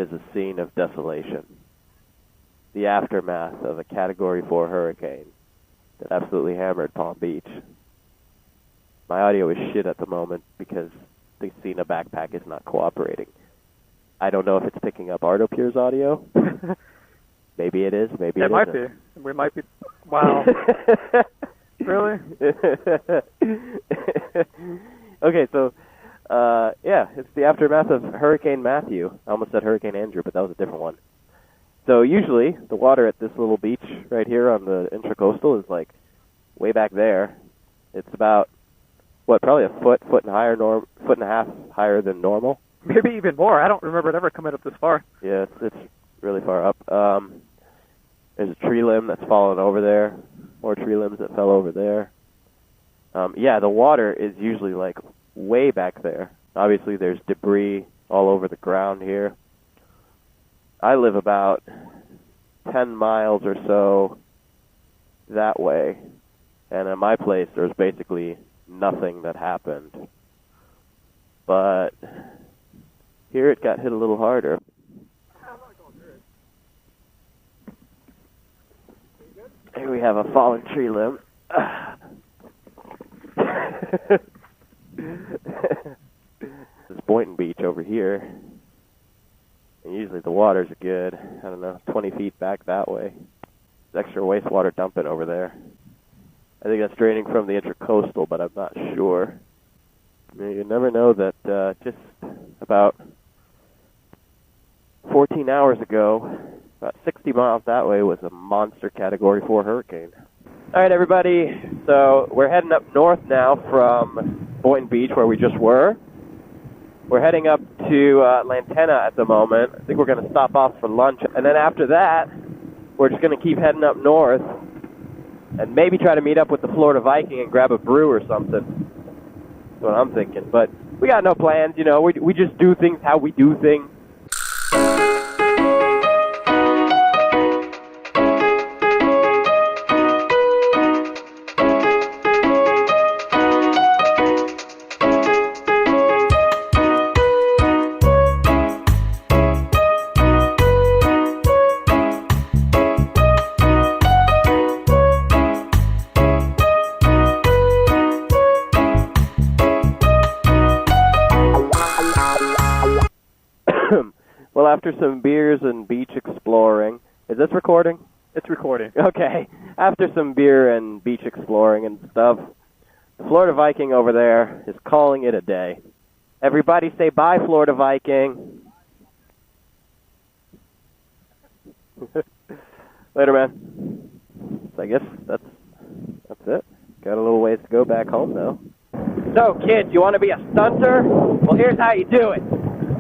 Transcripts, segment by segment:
is a scene of desolation. The aftermath of a Category 4 hurricane that absolutely hammered Palm Beach. My audio is shit at the moment because the Cena backpack is not cooperating. I don't know if it's picking up Artopure's audio. Maybe it is, maybe it isn't. It might be. We might be. Wow. Really? Okay, so, yeah, it's the aftermath of Hurricane Matthew. I almost said Hurricane Andrew, but that was a different one. So usually, the water at this little beach right here on the Intracoastal is like way back there. It's about, what, probably a foot and a half higher than normal. Maybe even more. I don't remember it ever coming up this far. Yeah, it's really far up. There's a tree limb that's fallen over there. More tree limbs that fell over there. Yeah, the water is usually like way back there. Obviously, there's debris all over the ground here. I live about 10 miles or so that way, and in my place, there's basically nothing that happened. But here it got hit a little harder. Here we have a fallen tree limb. This is Boynton Beach over here. And usually the waters are good, I don't know, 20 feet back that way. There's extra wastewater dumping over there. I think that's draining from the Intracoastal, but I'm not sure. I mean, you never know that just about 14 hours ago, about 60 miles that way was a monster Category 4 hurricane. All right, everybody, so we're heading up north now from Boynton Beach, where we just were. We're heading up to Lantana at the moment. I think we're going to stop off for lunch, and then after that, we're just going to keep heading up north and maybe try to meet up with the Florida Viking and grab a brew or something. That's what I'm thinking. But we got no plans, you know. We just do things how we do things. Well, after some beers and beach exploring, is this recording? It's recording. Okay. After some beer and beach exploring and stuff, the Florida Viking over there is calling it a day. Everybody say bye, Florida Viking. Later, man. So I guess that's it. Got a little ways to go back home, though. So, kids, you want to be a stunter? Well, here's how you do it.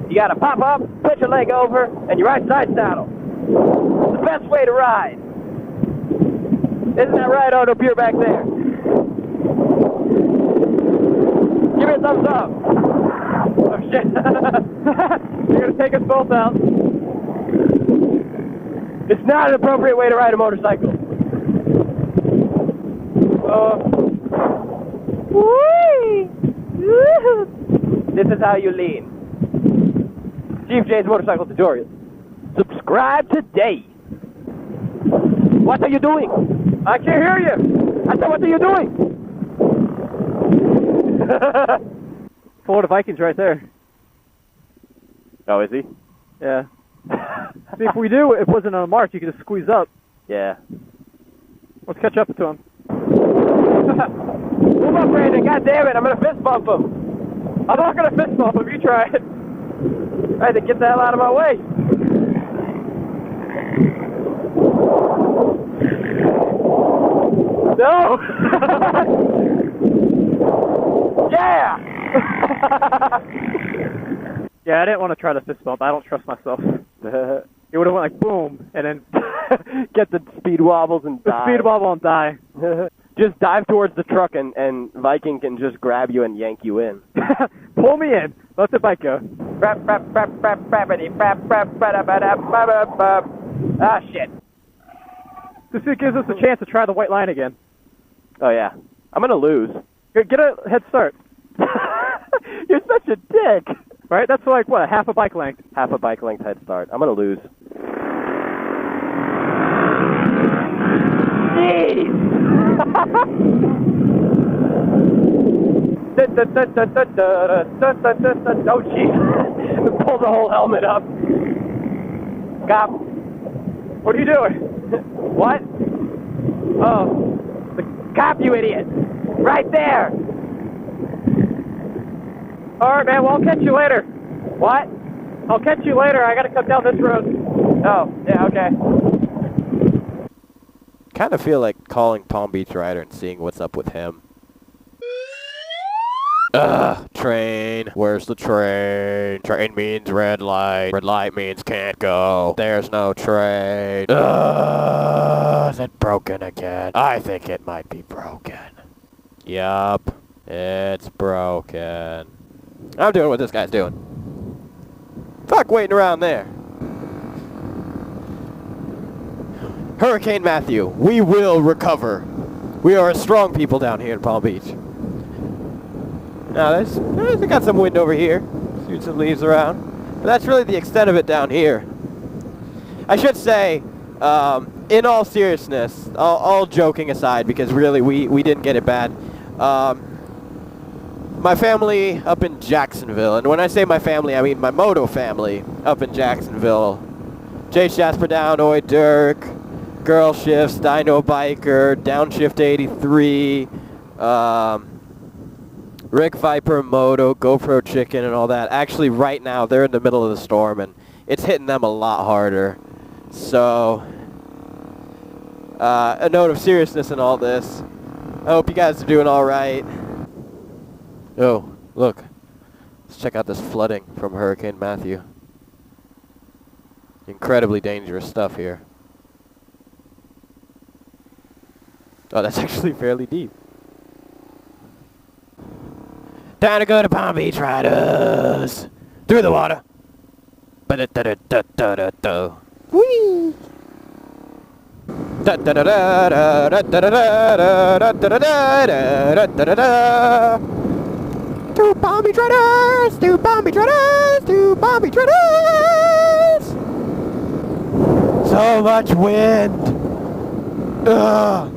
You got to pop up, put your leg over, and you ride side saddle. It's the best way to ride. Isn't that right, Artopure back there? Give me a thumbs up. Oh, shit. You're going to take us both out. It's not an appropriate way to ride a motorcycle. Whee! This is how you lean. Chief J's Motorcycle Tutorials. Subscribe today. What are you doing? I can't hear you. I said, what are you doing? Florida Viking's right there. Oh, is he? Yeah. See, if we do, if it wasn't on a mark, you could just squeeze up. Yeah. Let's catch up to him. Move up, Brandon. God damn it. I'm going to fist bump him. I'm not going to fist bump him. You try it. I had to get the hell out of my way. No! Yeah! Yeah, I didn't want to try the fist bump. I don't trust myself. It would have went like boom, and then get the speed wobbles and die. The speed wobble and die. Just dive towards the truck, and Viking can just grab you and yank you in. Pull me in. Let the bike go. Ah, shit. This gives us a chance to try the white line again. Oh, yeah. I'm going to lose. Get a head start. You're such a dick. Right? That's like, what, half a bike length? Half a bike length head start. I'm going to lose. Oh, jeez. Pull the whole helmet up. Cop. What are you doing? What? Oh, the cop, you idiot. Right there. All right, man. Well, I'll catch you later. What? I'll catch you later. I got to come down this road. Oh, yeah, okay. Kind of feel like calling Palm Beach Rider and seeing what's up with him. Ugh, train. Where's the train? Train means red light. Red light means can't go. There's no train. Ugh, is it broken again? I think it might be broken. Yup, it's broken. I'm doing what this guy's doing. Fuck waiting around there. Hurricane Matthew, we will recover. We are a strong people down here in Palm Beach. Now, they got some wind over here. See some leaves around. But that's really the extent of it down here. I should say, in all seriousness, all joking aside, because really we didn't get it bad. My family up in Jacksonville, and when I say my family, I mean my moto family up in Jacksonville. Jay Jasper Downoy, Dirk, Girl Shifts, Dino Biker, Downshift 83, Rick Viper Moto, GoPro Chicken, and all that. Actually, right now, they're in the middle of the storm, and it's hitting them a lot harder. So, a note of seriousness in all this. I hope you guys are doing all right. Oh, look. Let's check out this flooding from Hurricane Matthew. Incredibly dangerous stuff here. Oh, that's actually fairly deep. Time to go to Palm Beach Riders. Through the water. Ba-da-da-da-da-da-da. Whee! Da-da-da-da-da-da-da-da-da-da-da-da-da-da-da. To Palm Beach Riders! To Palm Beach Riders! To Palm Beach Riders! So much wind! Ugh!